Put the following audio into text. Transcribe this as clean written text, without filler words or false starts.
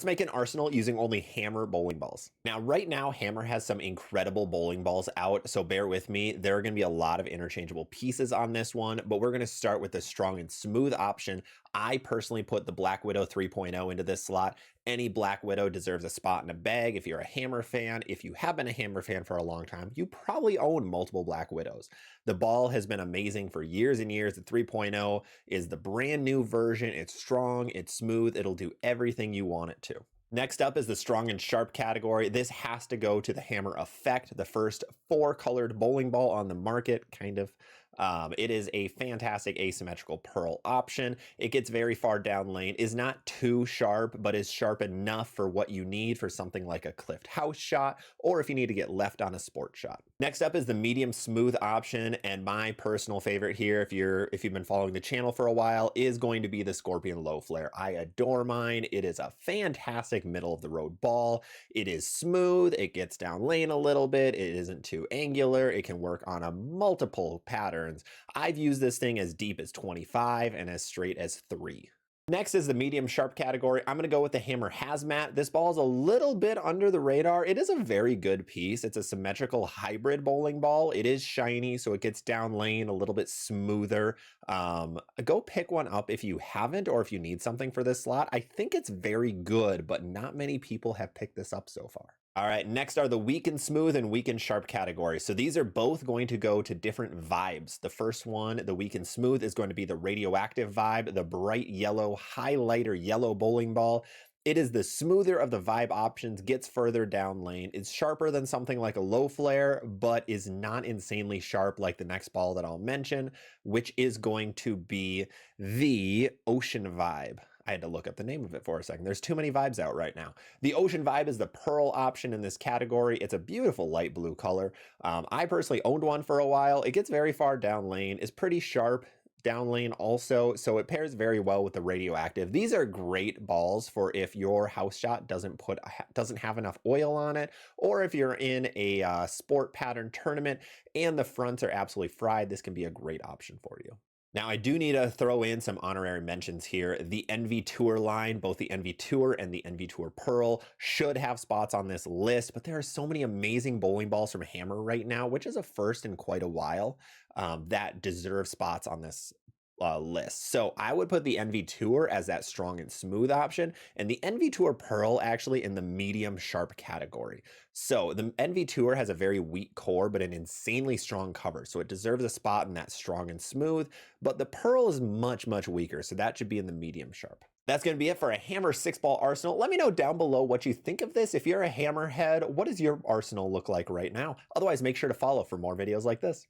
Let's make an arsenal using only Hammer bowling balls. Now, right now, Hammer has some incredible bowling balls out, so bear with me. There are going to be a lot of interchangeable pieces on this one, but we're going to start with the strong and smooth option. I personally put the Black Widow 3.0 into this slot. Any Black Widow deserves a spot in a bag if you're a Hammer fan. If you have been a Hammer fan for a long time, you probably own multiple Black Widows. The ball has been amazing for years and years. The 3.0 is the brand new version. It's strong, it's smooth, it'll do everything you want it to. Next up is the strong and sharp category. This has to go to the Hammer Effect, the first 4-colored bowling ball on the market, kind of. It is a fantastic asymmetrical pearl option. It gets very far down lane, is not too sharp, but is sharp enough for what you need for something like a cliffed house shot, or if you need to get left on a sport shot. Next up is the medium smooth option, and my personal favorite here, if you've been following the channel for a while, is going to be the Scorpion Low Flare. I adore mine. It is a fantastic middle of the road ball. It is smooth, it gets down lane a little bit, it isn't too angular, it can work on a multiple patterns. I've used this thing as deep as 25 and as straight as 3. Next is the medium sharp category. I'm going to go with the Hammer Hazmat. This ball is a little bit under the radar. It is a very good piece. It's a symmetrical hybrid bowling ball. It is shiny, so it gets down lane a little bit smoother. Go pick one up if you haven't, or if you need something for this slot. I think it's very good, but not many people have picked this up so far. All right, next are the weak and smooth and weak and sharp categories. So these are both going to go to different vibes. The first one, the weak and smooth, is going to be the radioactive vibe, the bright yellow, highlighter yellow bowling ball. It is the smoother of the vibe options, gets further down lane. It's sharper than something like a low flare, but is not insanely sharp like the next ball that I'll mention, which is going to be the Ocean Vibe. I had to look up the name of it for a second. There's too many vibes out right now. The Ocean Vibe is the pearl option in this category. It's a beautiful light blue color. I personally owned one for a while. It gets very far down lane. It's pretty sharp down lane also, so it pairs very well with the radioactive. These are great balls for if your house shot doesn't have enough oil on it, or if you're in a sport pattern tournament and the fronts are absolutely fried. This can be a great option for you. Now, I do need to throw in some honorary mentions here. The Envy Tour line, both the Envy Tour and the Envy Tour Pearl, should have spots on this list, but there are so many amazing bowling balls from Hammer right now, which is a first in quite a while, that deserve spots on this list. So I would put the Envy Tour as that strong and smooth option, and the Envy Tour Pearl actually in the medium sharp category. So the Envy Tour has a very weak core, but an insanely strong cover. So it deserves a spot in that strong and smooth, but the Pearl is much, much weaker. So that should be in the medium sharp. That's going to be it for a Hammer 6-ball arsenal. Let me know down below what you think of this. If you're a Hammer head, what does your arsenal look like right now? Otherwise, make sure to follow for more videos like this.